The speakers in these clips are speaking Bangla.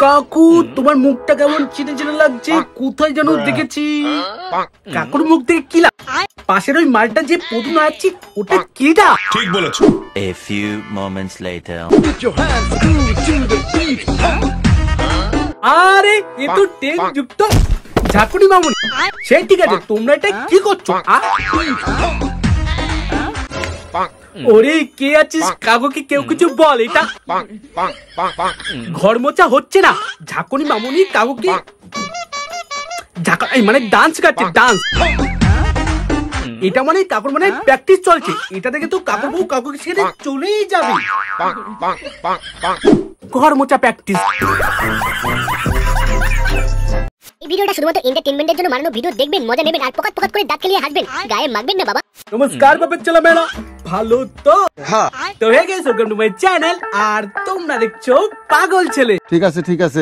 কাকু তোমার মুখটা কেমন চিনে চিনে লাগছে, কোথায় যেন দেখেছি। কাকুর মুখ থেকে কি লাগ, পাশের ওই মালটা যে প্রথম আসছি ওটা কিটা? ঠিক বলেছো। A few moments later. আরে এ তো টেন যুক্ত ঝাকুনি মামুনি। সেই ঠিক আছে, তোমরা এটা কি করছো? ওরে কে আছিস? কাকুকে কেউ কিছু বল। এটা ঘর মোছা হচ্ছে না, ঝাকুনি মামুনি কাকুকে মানে ডান্স কাটছে, ডান্স। এটা মানে কাকুর মানে প্র্যাকটিস চলছে। এটা দেখে তো কাকুর বউ কাকুকে ছেড়ে চলেই যাবে। ঘর মোছা প্র্যাকটিস। এই ভিডিওটা শুধুমাত্র এন্টারটেইনমেন্টের জন্য বানানো ভিডিও। দেখবেন, মজা নেবেন আর পকাত পকাত করে দাঁত খেলিয়ে হাসবেন, গায়ে মাখবেন না বাবা। নমস্কার বাপের ছেলে মেয়েরা, ভালো তো? তো হয়ে গেছে, ওয়েলকাম টু মাই চ্যানেল। আর তোমরা দেখছো পাগল ছেলে। ঠিক আছে ঠিক আছে।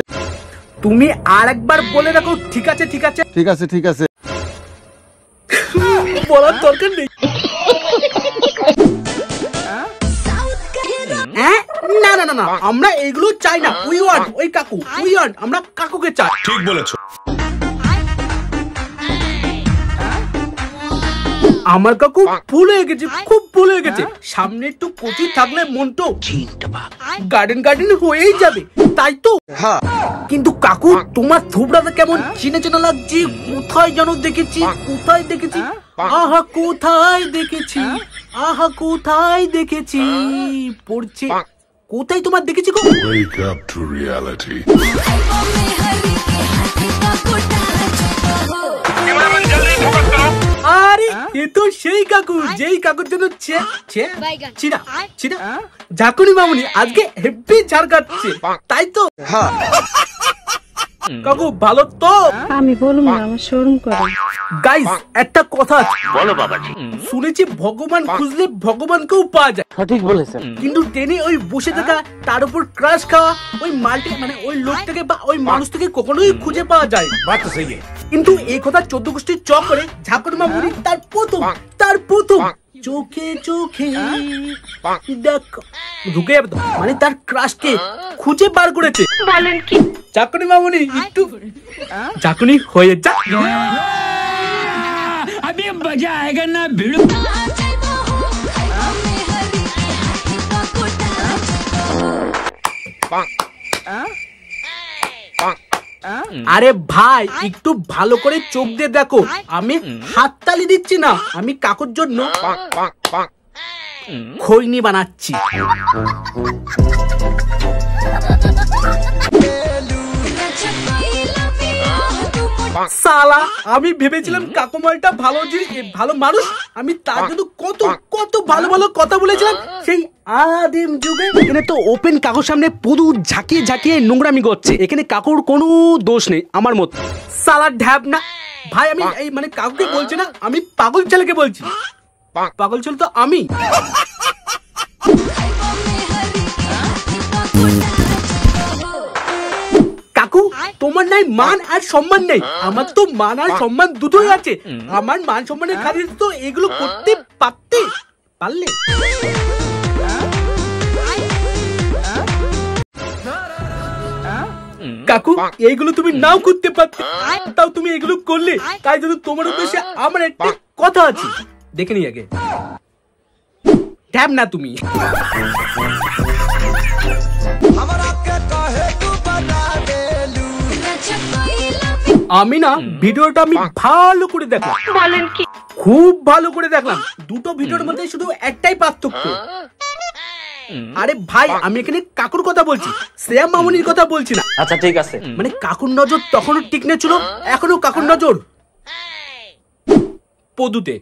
তুমি আর একবার বলে রাখো, ঠিক আছে ঠিক আছে ঠিক আছে ঠিক আছে। বলার দরকার নেই। না না না না, আমরা এগুলো চাই না। উই ওয়ান্ট ওই কাকু, উই ওয়ান্ট আমরা কাকুকে চাই। ঠিক বলেছো। আমার কাকু ভুল হয়ে গেছে, খুব ভুল হয়ে গেছে। সামনে একটু কচি থাকলে মনটো গার্ডেন গার্ডেন হয়েই যাবে, তাই তো? কিন্তু কাকু তোমার থুবড়াটা কেমন চিনে চেনা লাগছে, কোথায় যেন দেখেছি, কোথায় দেখেছি। আহা কোথায় দেখেছি, আহা কোথায় দেখেছি পড়ছে, কোথায় তোমার দেখেছি গো? Wake up to reality. আরে এ তো সেই কাকু, যেই কাকুর জন্য চিরা চিরা ঝাকুনি মামুনি আজকে হেভি ঝাড় কাটছে, তাই তো? কাকু ভালো তো? আমি বলুন না, আমার শরম করে। গাইস একটা কথা বলো বাবাজি। শুনেছি ভগবান খুঁজলে ভগবানকেও পাওয়া যায়। সঠিক বলেছেন। কিন্তু ট্রেনে ওই বসে থাকা, তার উপর ক্রাশ খাওয়া ওই মাল্টি মানে ওই লোকটাকে বা ওই মানুষটাকে কখনোই খুঁজে পাওয়া যায়। কিন্তু এই কথা 14 গোষ্ঠীর চক করে ঝাকুনি মামুনি তার প্রথম চোখে চোখে দেখো ঢুকে যাবে, মানে তার ক্রাশকে খুঁজে বার করেছে। বলেন কি? ঝাকুনি মামুনি একটু ঝাকুনি হয়ে যা। अभी मजा आएगा ना भिड़ो। আরে ভাই একটু ভালো করে চোখ দিয়ে দেখো, আমি হাততালি দিচ্ছি না, আমি কাকুর জন্য খৈনি বানাচ্ছি। সালা আমি ভেবেছিলাম কাকুমালটা ভালো ভালো মানুষ, আমি তার জন্য কত কত ভালো ভালো কথা বলেছিলাম সেই আদিম যুগে। এখানে তো ওপেন কাকুর সামনে পুরো ঝাঁকিয়ে ঝাঁকিয়ে নোংরামি করছে। এখানে কাকুর কোনো দোষ নেই আমার মত। সালা ঢ্যাব না ভাই, আমি এই মানে কাকুকে বলছি না, আমি পাগল ছেলেকে বলছি। পাগল ছেলে তো আমি। কাকু তোমার নাই মান আর সম্মান নেই, আমার তো মান আর সম্মান দুটোই আছে। আমার মান সম্মানের খাতিরে তো এগুলো করতে পারলে। কাকু এইগুলো তুমি নাও করতে পারতে, তাও তুমি এগুলো করলে। তাই যদি তোমার উদ্দেশ্যে আমার একটা কথা আছে, দেখে নি আগে। ঢ্যাব না তুমি। আমি না ভিডিওটা আমি ভালো করে দেখলাম। বলেন কি? খুব ভালো করে দেখলাম। দুটো ভিডিওর মধ্যে শুধু একটাই পার্থক্য। আরে ভাই আমি এখানে কাকুর কথা বলছি, শ্রেয়া মামুনির কথা বলছি না। আচ্ছা ঠিক আছে। মানে কাকুর নজর তখনও টিকনে ছিল, এখনো কাকুর নজর পদুতে।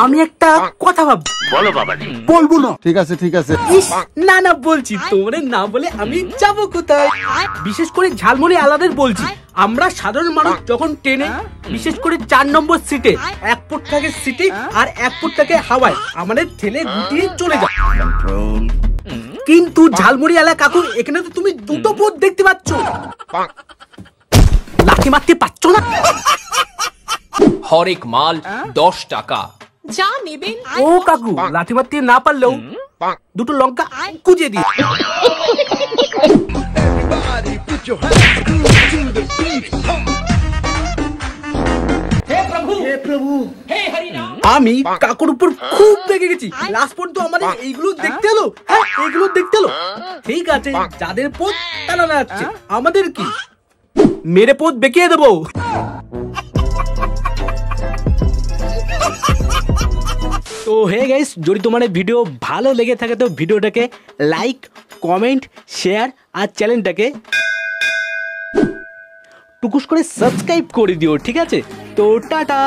আমি একটা কথা ভাবছি। বলো বাবাজি। বলবো না। ঠিক আছে ঠিক আছে। না না বলছি, তোমরা না বলে আমি যাব কোথায়? বিশেষ করে ঝালমুড়ি আলাদের বলছি, আমরা সাধারণ মানুষ যখন ট্রেনে বিশেষ করে 4 নম্বর সিটে, 1 ফুট থাকে সিটে আর 1 ফুট থাকে হাওয়ায়, আমাদের ঠেলে গুটিয়ে চলে যায়। কিন্তু ঝালমুড়ি আলা কাকু এখানে তো তুমি দুটো ফুট দেখতে পাচ্ছ, লাঠি মারতে পারছো না। হরেক মাল 10 টাকা। যা নেবেন। ও কাকু, লাঠি মারতে না পারলেও দুটো লঙ্কা কুচিয়ে দিই। আমি কাকুর উপর খুব রেগে গেছি। লাস্ট পর্যন্ত আমাদের এইগুলো দেখতে এলো। হ্যাঁ, এইগুলো দেখতে এলো। ঠিক আছে, যাদের পথ তারা নাচছে, আমাদের কি? মেরে পথ বেঁকিয়ে দেবো। তো হে গাইস, যদি তোমার ভিডিও ভালো লেগে থাকে তো ভিডিওটাকে লাইক, কমেন্ট, শেয়ার আর চ্যানেলটাকে টুকুস করে সাবস্ক্রাইব করে দিও, ঠিক আছে? তো টাটা।